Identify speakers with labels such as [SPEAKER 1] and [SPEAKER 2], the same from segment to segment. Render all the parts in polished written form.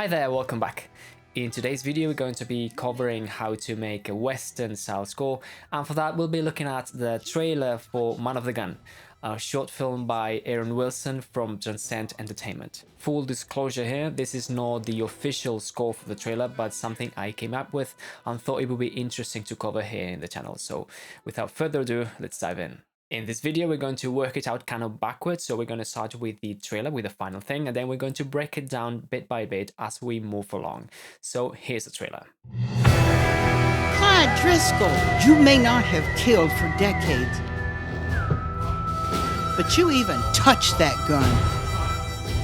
[SPEAKER 1] Hi there, welcome back. In today's video we're going to be covering how to make a western style score, and for that we'll be looking at the trailer for Man of the Gun, a short film by Aaron Wilson from Transcend Entertainment. Full disclosure here, this is not the official score for the trailer, but something I came up with and thought it would be interesting to cover here in the channel. So without further ado, let's dive in. In this video, we're going to work it out kind of backwards. So we're going to start with the trailer, with the final thing, and then we're going to break it down bit by bit as we move along. So here's the trailer.
[SPEAKER 2] Clyde Driscoll, you may not have killed for decades, but you even touch that gun.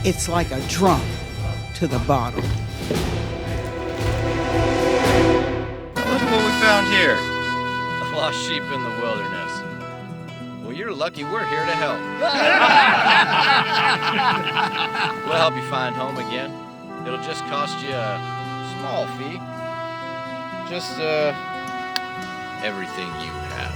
[SPEAKER 2] It's like a drunk to the bottle.
[SPEAKER 3] Look at what we found here. A lost sheep in the wilderness. Well, you're lucky we're here to help. We'll help you find home again. It'll just cost you a small fee. Just, everything you have.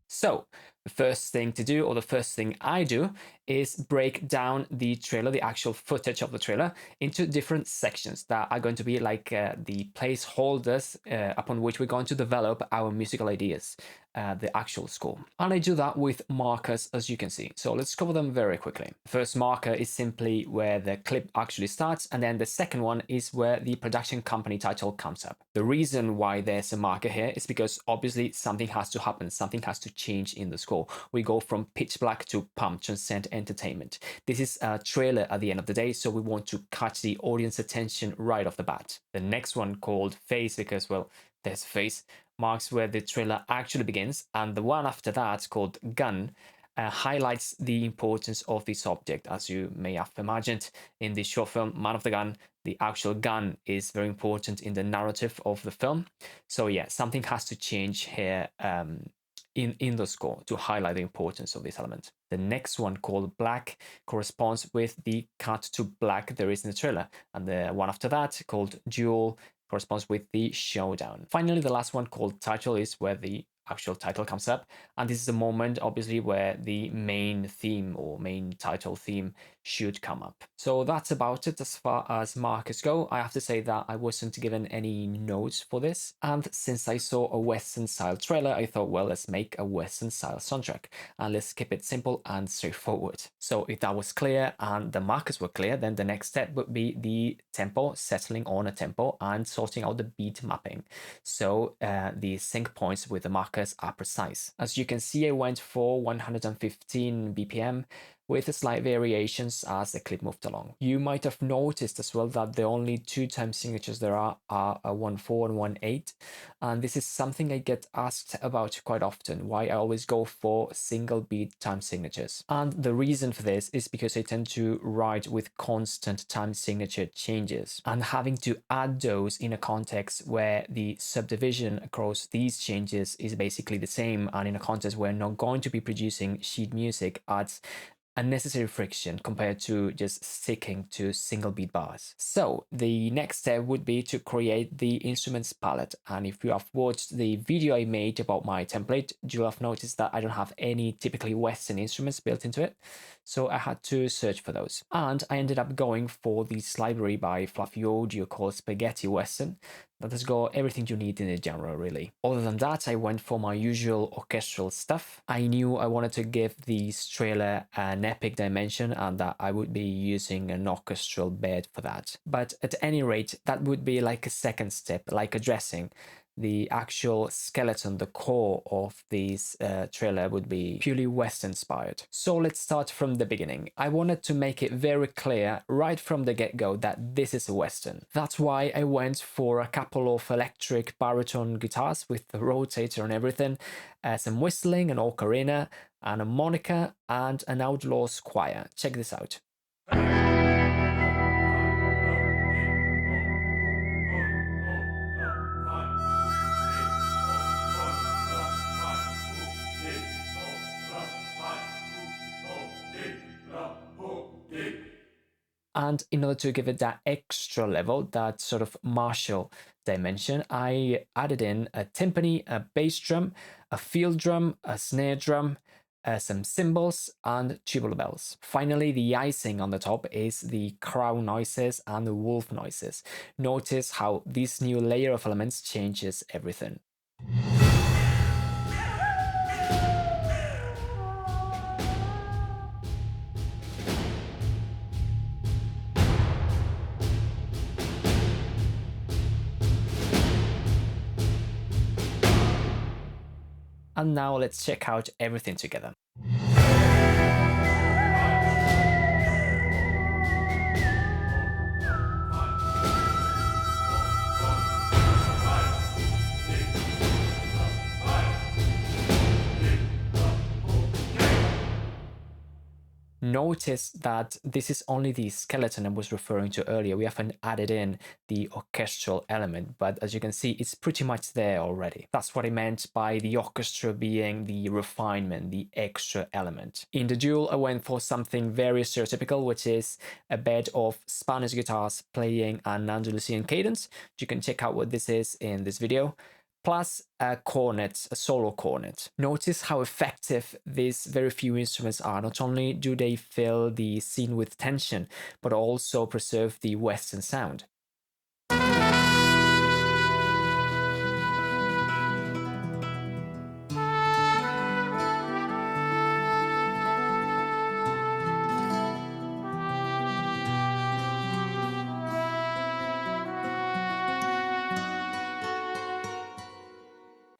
[SPEAKER 1] So the first thing to do, or the first thing I do, is break down the trailer, the actual footage of the trailer, into different sections that are going to be like the placeholders upon which we're going to develop our musical ideas, the actual score. And I do that with markers, as you can see. So let's cover them very quickly. The first marker is simply where the clip actually starts, and then the second one is where the production company title comes up. The reason why there's a marker here is because obviously something has to happen, something has to change in the score. We go from pitch black to pump, Transcend Entertainment. This is a trailer at the end of the day, so we want to catch the audience attention right off the bat. The next one, called Face, because, well, there's face, marks where the trailer actually begins, and the one after that, called Gun, highlights the importance of this object. As you may have imagined, in the short film Man of the Gun, the actual gun is very important in the narrative of the film. So yeah, something has to change here in the score to highlight the importance of this element. The next one, called Black, corresponds with the cut to black there is in the trailer, and the one after that, called Duel, corresponds with the showdown. Finally, the last one, called Title, is where the actual title comes up, and this is the moment obviously where the main theme or main title theme should come up. So that's about it as far as markers go. I have to say that I wasn't given any notes for this, and since I saw a western style trailer, I thought, well, let's make a western style soundtrack and let's keep it simple and straightforward. So if that was clear and the markers were clear, then the next step would be the tempo, settling on a tempo and sorting out the beat mapping, so the sync points with the markers are precise. As you can see, I went for 115 BPM with slight variations as the clip moved along. You might have noticed as well that the only two time signatures there are a 1/4 and 1/8, and this is something I get asked about quite often, why I always go for single beat time signatures. And the reason for this is because I tend to write with constant time signature changes, and having to add those in a context where the subdivision across these changes is basically the same, and in a context where I'm not going to be producing sheet music, adds unnecessary friction compared to just sticking to single beat bars. So the next step would be to create the instruments palette, and if you have watched the video I made about my template, you'll have noticed that I don't have any typically Western instruments built into it, so I had to search for those, and I ended up going for this library by Fluffy Audio called Spaghetti Western that has got everything you need in the genre, really. Other than that, I went for my usual orchestral stuff. I knew I wanted to give this trailer an epic dimension and that I would be using an orchestral bed for that. But at any rate, that would be like a second step, like addressing the actual skeleton, the core of this trailer would be purely Western inspired. So let's start from the beginning. I wanted to make it very clear right from the get-go that this is a Western. That's why I went for a couple of electric baritone guitars with the rotator and everything, some whistling, an ocarina, and a harmonica, and an outlaws choir. Check this out. And in order to give it that extra level, that sort of martial dimension, I added in a timpani, a bass drum, a field drum, a snare drum, some cymbals, and tubular bells. Finally, the icing on the top is the crow noises and the wolf noises. Notice how this new layer of elements changes everything. And now let's check out everything together. Notice that this is only the skeleton I was referring to earlier. We haven't added in the orchestral element, but as you can see, it's pretty much there already. That's what I meant by the orchestra being the refinement, the extra element. In the duel, I went for something very stereotypical, which is a bed of Spanish guitars playing an Andalusian cadence. You can check out what this is in this video, plus a cornet, a solo cornet. Notice how effective these very few instruments are. Not only do they fill the scene with tension, but also preserve the Western sound.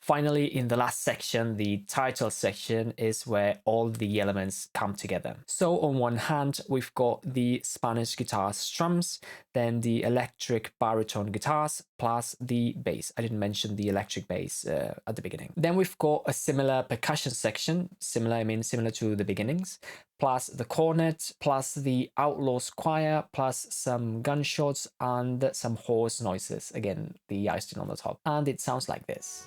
[SPEAKER 1] Finally, in the last section, the title section, is where all the elements come together. So on one hand, we've got the Spanish guitar strums, then the electric baritone guitars, plus the bass. I didn't mention the electric bass at the beginning. Then we've got a similar percussion section, similar to the beginnings, plus the cornet, plus the outlaws choir, plus some gunshots and some horse noises. Again, the icing on the top. And it sounds like this.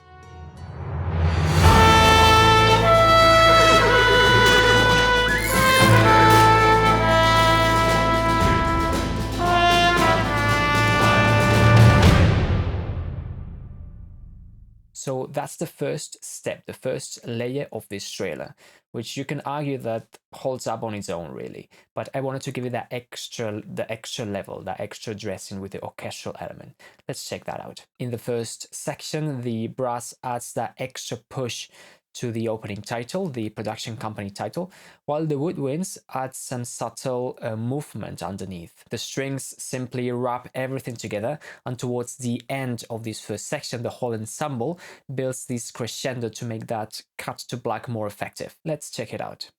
[SPEAKER 1] So that's the first step, the first layer of this trailer, which you can argue that holds up on its own really. But I wanted to give it the extra level, that extra dressing with the orchestral element. Let's check that out. In the first section, the brass adds that extra push to the opening title, the production company title, while the woodwinds add some subtle movement underneath. The strings simply wrap everything together, and towards the end of this first section, the whole ensemble builds this crescendo to make that cut to black more effective. Let's check it out.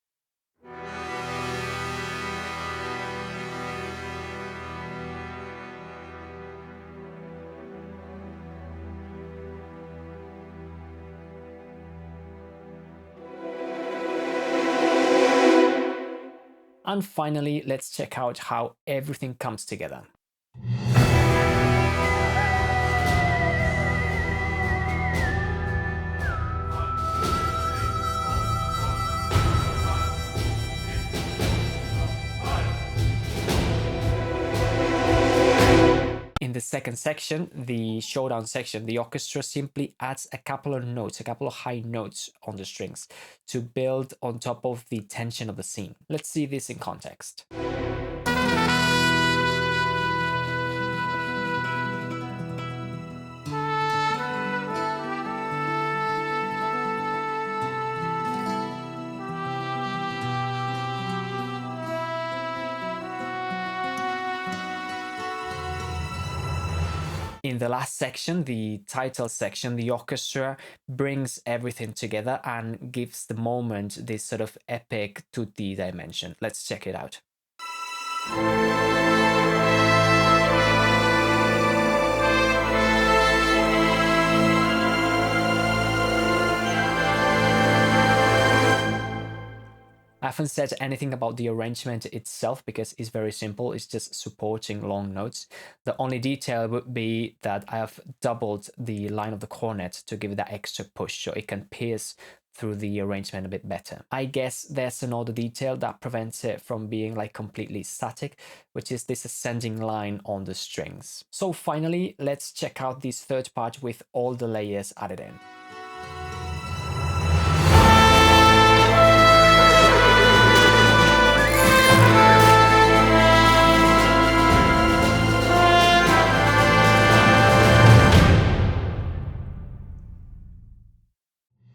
[SPEAKER 1] And finally, let's check out how everything comes together. In the second section, the showdown section, the orchestra simply adds a couple of notes, a couple of high notes on the strings to build on top of the tension of the scene. Let's see this in context. In the last section, the title section, the orchestra brings everything together and gives the moment this sort of epic tutti dimension. Let's check it out. I haven't said anything about the arrangement itself because it's very simple. It's just supporting long notes. The only detail would be that I have doubled the line of the cornet to give it that extra push so it can pierce through the arrangement a bit better. I guess there's another detail that prevents it from being like completely static, which is this ascending line on the strings. So finally, let's check out this third part with all the layers added in.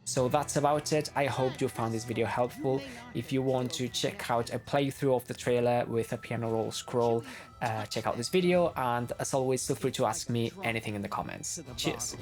[SPEAKER 1] So that's about it. I hope you found this video helpful. If you want to check out a playthrough of the trailer with a piano roll scroll, check out this video, and as always, feel free to ask me anything in the comments. Cheers!